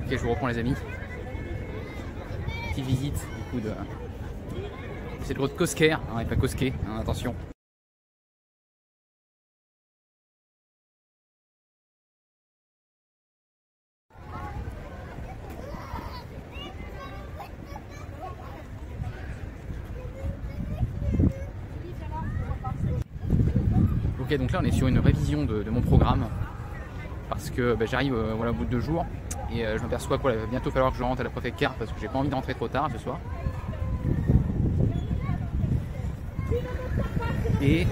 Ok, je vous reprends les amis. Petite visite du coup de... C'est le gros de Cosquer, hein, et pas Cosquet, hein, attention. Ok, donc là on est sur une révision de mon programme parce que j'arrive voilà, au bout de 2 jours et je m'aperçois qu'il va bientôt falloir que je rentre à la préfecture parce que j'ai pas envie de rentrer trop tard ce soir. Et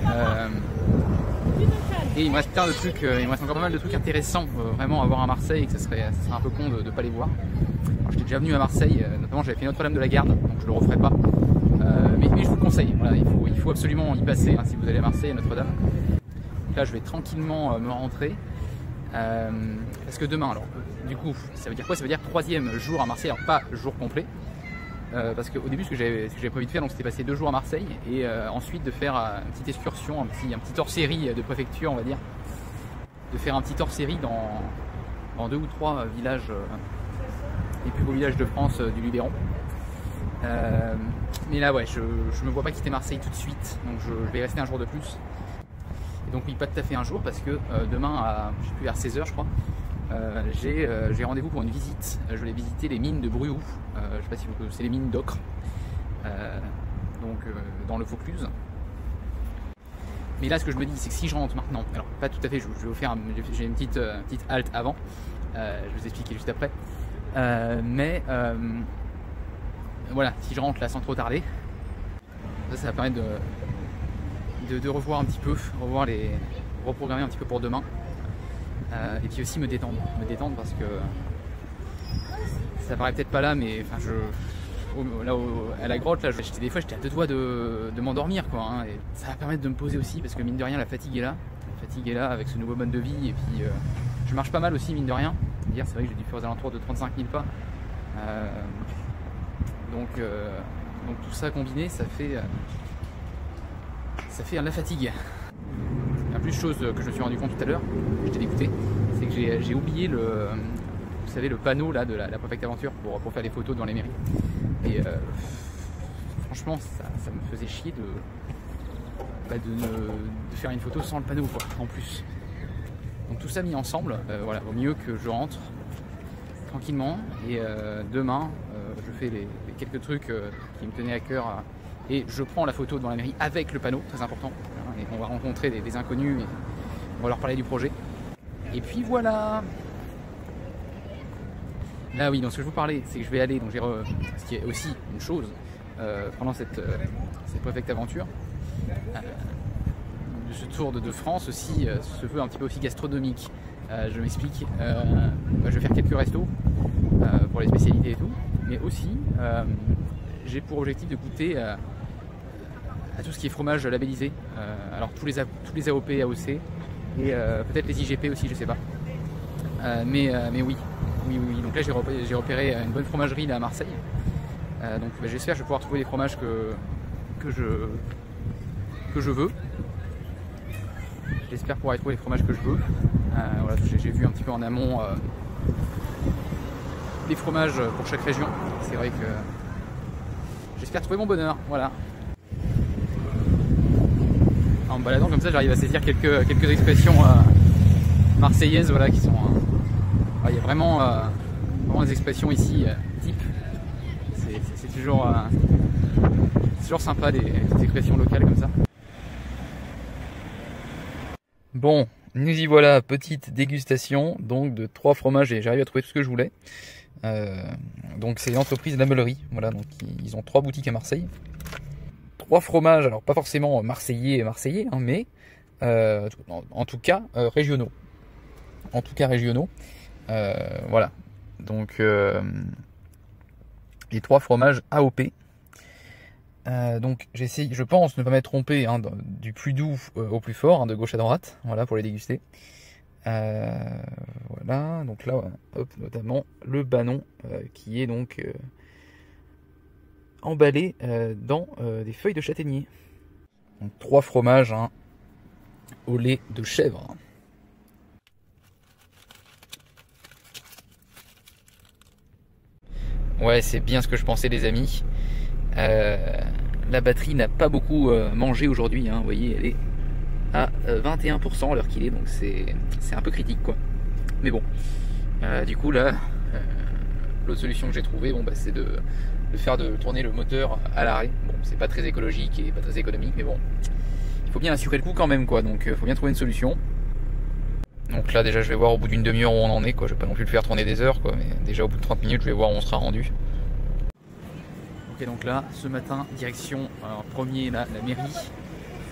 il me reste plein de trucs, il me reste encore pas mal de trucs intéressants vraiment à voir à Marseille et que ça serait un peu con de ne pas les voir. J'étais déjà venu à Marseille, notamment j'avais fait Notre-Dame de la Garde, donc je le referai pas. Mais je vous le conseille, voilà, il faut absolument y passer hein, si vous allez à Marseille, à Notre-Dame. Là je vais tranquillement me rentrer parce que demain, alors du coup ça veut dire quoi? Ça veut dire 3e jour à Marseille, alors pas jour complet parce qu'au début ce que j'avais prévu de faire, c'était passer 2 jours à Marseille et ensuite de faire une petite excursion, un petit hors-série de préfecture on va dire, de faire un petit hors-série dans 2 ou 3 villages, les plus beaux villages de France du Luberon. Mais là ouais, je me vois pas quitter Marseille tout de suite, donc je vais rester un jour de plus. Et donc oui, pas tout à fait un jour parce que demain à je sais plus, vers 16 h je crois, j'ai rendez-vous pour une visite. Je vais visiter les mines de Bruoux, je sais pas si vous connaissez les mines d'ocre, donc dans le Vaucluse. Mais là ce que je me dis c'est que si je rentre maintenant, alors pas tout à fait, je vais vous faire j'ai une petite halte avant, je vais vous expliquer juste après, voilà, si je rentre là sans trop tarder, ça va permettre de revoir un petit peu, reprogrammer un petit peu pour demain, et puis aussi me détendre parce que ça paraît peut-être pas là, mais enfin à la grotte là, des fois j'étais à 2 doigts de m'endormir quoi, hein, et ça va permettre de me poser aussi parce que mine de rien la fatigue est là avec ce nouveau mode de vie, et puis je marche pas mal aussi mine de rien. Hier c'est vrai que j'ai dû faire aux alentours de 35 000 pas, donc tout ça combiné ça fait la fatigue. Il y a plus de choses que je me suis rendu compte tout à l'heure, j'étais dégoûté, c'est que j'ai oublié vous savez, le panneau là de la préfecture aventure pour faire les photos devant les mairies. Et franchement ça me faisait chier de faire une photo sans le panneau quoi, en plus. Donc tout ça mis ensemble, voilà, vaut mieux que je rentre tranquillement et demain je fais les quelques trucs qui me tenaient à cœur. Et je prends la photo devant la mairie avec le panneau, très important. Et on va rencontrer des inconnus et on va leur parler du projet. Et puis voilà. Là oui, donc ce que je vous parlais, c'est que je vais aller, donc ce qui est aussi une chose, pendant cette préfecture aventure, ce tour de France aussi se veut un petit peu aussi gastronomique. Je m'explique, je vais faire quelques restos pour les spécialités et tout, mais aussi j'ai pour objectif de goûter à tout ce qui est fromage labellisé, alors tous les AOP, AOC et peut-être les IGP aussi, je sais pas, mais oui, donc là j'ai repéré une bonne fromagerie là à Marseille, donc j'espère que je vais pouvoir trouver les fromages que je veux. J'espère pouvoir y trouver les fromages que je veux. Voilà, j'ai vu un petit peu en amont les fromages pour chaque région. C'est vrai que j'espère trouver mon bonheur. Voilà. En me baladant comme ça, j'arrive à saisir quelques expressions marseillaises, voilà, qui sont. Il y a vraiment des expressions ici type. C'est toujours sympa des expressions locales comme ça. Bon, nous y voilà, petite dégustation donc de 3 fromages et j'arrive à trouver tout ce que je voulais. Donc c'est l'entreprise La Meulerie, voilà, donc ils ont 3 boutiques à Marseille. 3 fromages, alors pas forcément marseillais, hein, mais en tout cas régionaux. Voilà, donc les 3 fromages AOP. Donc j'essaye, je pense ne pas m'être trompé hein, du plus doux au plus fort, hein, de gauche à droite, voilà, pour les déguster. Voilà, donc là, hop, notamment le Banon qui est donc emballé dans des feuilles de châtaignier. Donc 3 fromages hein, au lait de chèvre. Ouais, c'est bien ce que je pensais les amis. La batterie n'a pas beaucoup mangé aujourd'hui, hein. Vous voyez, elle est à 21% à l'heure qu'il est, donc c'est un peu critique quoi. Mais bon, du coup là, l'autre solution que j'ai trouvée, bon, bah, c'est de tourner le moteur à l'arrêt. Bon, c'est pas très écologique et pas très économique, mais bon, il faut bien assurer le coup quand même quoi, donc il faut bien trouver une solution. Donc là déjà je vais voir au bout d'une demi-heure où on en est quoi, je vais pas non plus le faire tourner des heures quoi, mais déjà au bout de 30 minutes je vais voir où on sera rendu. Ok, donc là ce matin direction premier la mairie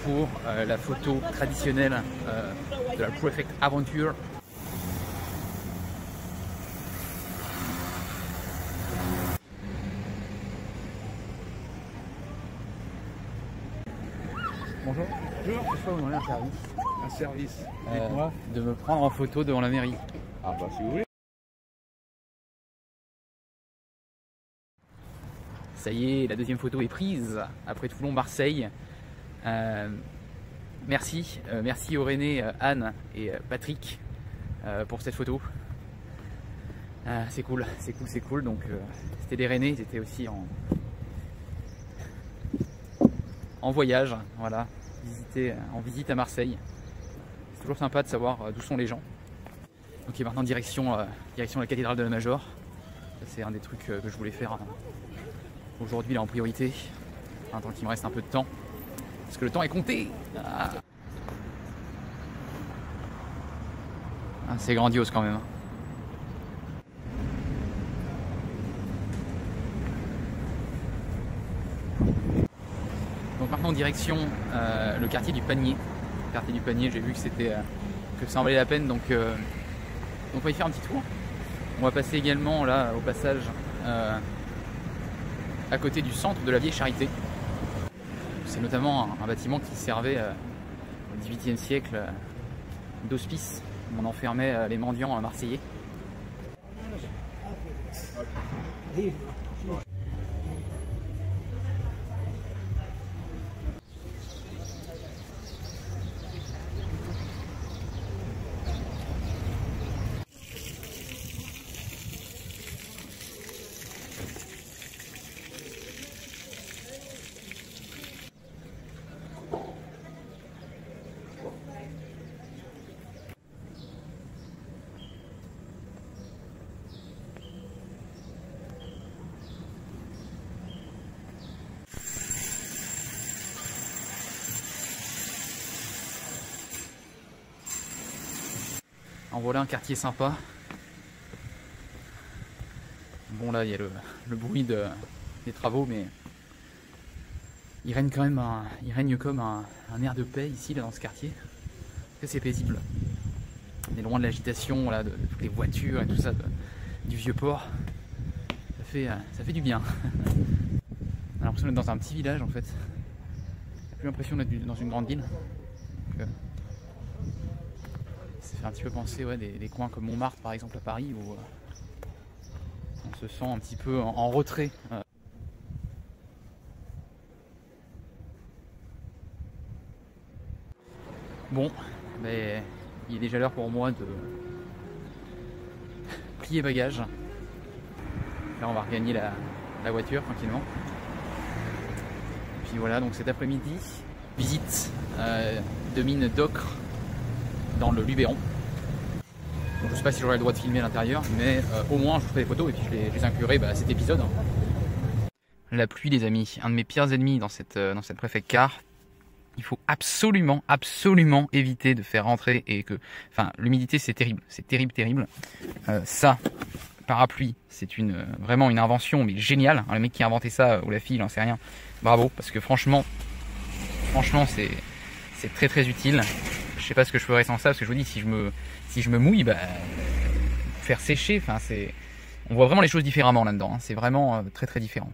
pour la photo traditionnelle de la Prefect Aventure. Bonjour. Bonjour. Je peux vous demander un service. Un service. De me prendre en photo devant la mairie. Ah bah si vous voulez. Ça y est, la deuxième photo est prise après Toulon-Marseille. Merci Aurénée, Anne et Patrick pour cette photo. C'est cool, c'est cool. Donc c'était des Rennais, ils étaient aussi en voyage, voilà, en visite à Marseille. C'est toujours sympa de savoir d'où sont les gens. Ok, maintenant direction la cathédrale de la Major. C'est un des trucs que je voulais faire aujourd'hui là en priorité. Tant qu'il me reste un peu de temps, parce que le temps est compté. C'est grandiose quand même. Donc maintenant direction le quartier du Panier. Le quartier du Panier, j'ai vu que que ça en valait la peine, donc on va y faire un petit tour. On va passer également là au passage à côté du centre de la Vieille Charité. C'est notamment un bâtiment qui servait au XVIIIe siècle d'hospice. On enfermait les mendiants marseillais. En voilà un quartier sympa. Bon là il y a le bruit des travaux, mais il règne quand même comme un air de paix ici là dans ce quartier. C'est paisible. On est loin de l'agitation là, de toutes les voitures et tout ça, du vieux port. Ça fait du bien. On a l'impression d'être dans un petit village en fait. J'ai plus l'impression d'être dans une grande ville. Donc, ça fait un petit peu penser des coins comme Montmartre par exemple à Paris où on se sent un petit peu en retrait. Bon, mais il est déjà l'heure pour moi de plier bagages. Là on va regagner la voiture tranquillement. Puis voilà, donc cet après-midi, visite de mine d'ocre dans le Luberon. Donc, je ne sais pas si j'aurai le droit de filmer à l'intérieur, mais au moins je vous ferai des photos et puis je les inclurai à cet épisode. La pluie les amis, un de mes pires ennemis dans cette Prefect Car. Il faut absolument éviter de faire rentrer et que... Enfin, l'humidité c'est terrible. Ça, parapluie, c'est vraiment une invention mais géniale. Le mec qui a inventé ça, ou la fille, j'en sais rien. Bravo, parce que franchement c'est très utile. Je sais pas ce que je ferais sans ça, parce que je vous dis, si je me mouille, bah, faire sécher, enfin on voit vraiment les choses différemment là-dedans, hein. C'est vraiment très différent.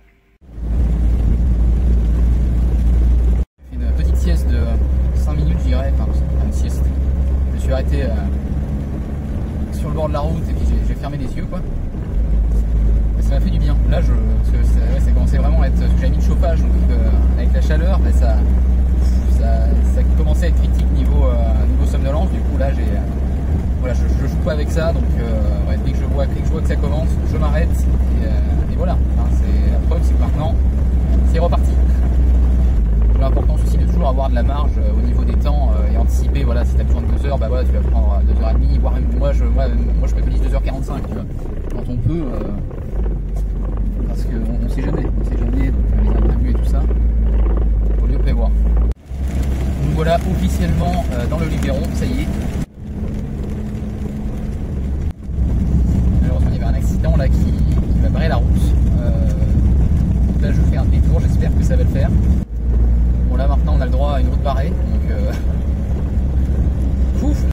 Une petite sieste de 5 minutes, je dirais, enfin une sieste. Je me suis arrêté sur le bord de la route et puis j'ai fermé les yeux quoi. Et ça m'a fait du bien. Là, ça commençait vraiment à être, parce que j'avais mis le chauffage, donc avec la chaleur, bah, ça commençait à être critique niveau somnolence. Du coup là voilà, je joue pas avec ça, donc dès que je vois que je vois que ça commence, je m'arrête et voilà. Enfin, la preuve, c'est que maintenant, c'est reparti. L'importance aussi de toujours avoir de la marge au niveau des temps et anticiper. Voilà, si tu as besoin de 2 heures, bah voilà, tu vas prendre 2h30, voire même moi je préconise 2h45, tu vois, quand on peut, parce qu'on sait jamais, donc les imprévus et tout ça, il vaut mieux prévoir. Donc voilà, officiellement dans le Luberon, ça y est. Malheureusement, il y avait un accident là qui va barrer la route. Donc là, je fais un détour, j'espère que ça va le faire. Bon, là maintenant, on a le droit à une route barrée, donc ouf.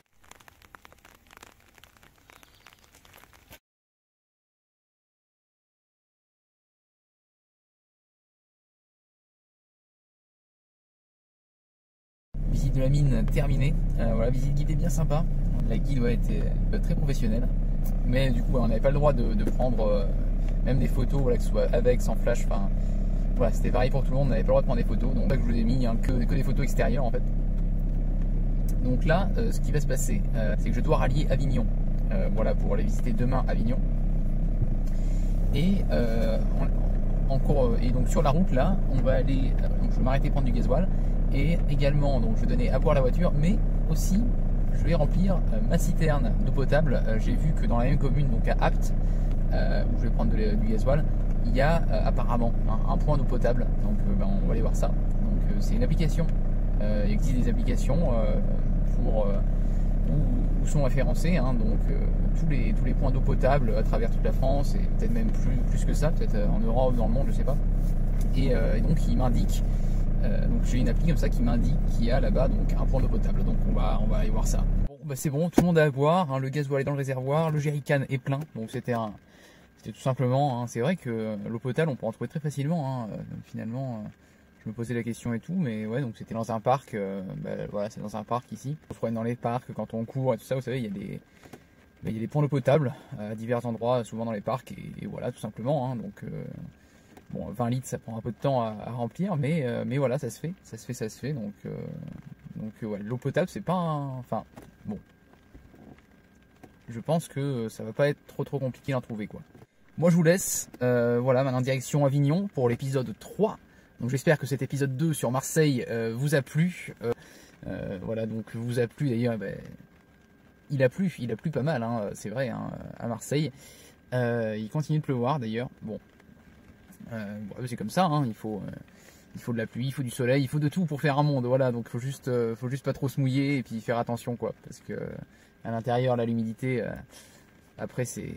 Visite de la mine terminée. Voilà, visite guidée bien sympa. La guide a été très professionnelle. Mais du coup, on n'avait pas le droit de prendre même des photos, voilà, que ce soit avec, sans flash. Enfin, voilà, c'était pareil pour tout le monde. On n'avait pas le droit de prendre des photos. Donc là, je vous ai mis que des photos extérieures en fait. Donc là, ce qui va se passer, c'est que je dois rallier Avignon. Voilà, pour aller visiter demain Avignon. Et et donc sur la route là, on va aller. Donc je vais m'arrêter prendre du gasoil. Et également, donc je vais donner à boire la voiture, mais aussi je vais remplir ma citerne d'eau potable. J'ai vu que dans la même commune, donc à Apt, où je vais prendre du gasoil, il y a apparemment un point d'eau potable. Donc on va aller voir ça. Donc c'est une application. Il existe des applications où sont référencés donc tous les points d'eau potable à travers toute la France et peut-être même plus que ça, peut-être en Europe, dans le monde, je sais pas. Et donc il m'indique. Donc j'ai une appli comme ça qui m'indique qu'il y a là-bas donc un point d'eau potable. Donc on va aller voir ça. Bon, bah c'est bon, tout le monde a à boire. Le gasoil est dans le réservoir, le jerrycan est plein. Donc c'était tout simplement. C'est vrai que l'eau potable on peut en trouver très facilement. Finalement, je me posais la question et tout, mais ouais, donc c'était dans un parc. Voilà, c'est dans un parc ici. On se promène dans les parcs quand on court et tout ça. Vous savez, il y a des points d'eau potable à divers endroits, souvent dans les parcs et voilà, tout simplement. Donc bon, 20 litres, ça prend un peu de temps à remplir, mais voilà, ça se fait. Donc ouais, l'eau potable, c'est pas enfin, bon. Je pense que ça va pas être trop compliqué d'en trouver, quoi. Moi, je vous laisse. Voilà, maintenant direction Avignon pour l'épisode 3. Donc j'espère que cet épisode 2 sur Marseille vous a plu. Voilà, donc vous a plu d'ailleurs. Il a plu pas mal, c'est vrai, à Marseille. Il continue de pleuvoir d'ailleurs. Bon. C'est comme ça, il faut de la pluie, il faut du soleil, il faut de tout pour faire un monde, voilà, donc faut juste pas trop se mouiller et puis faire attention, quoi, parce que à l'intérieur, là, l'humidité, après c'est...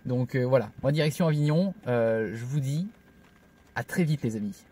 Donc voilà, moi direction Avignon, je vous dis à très vite les amis.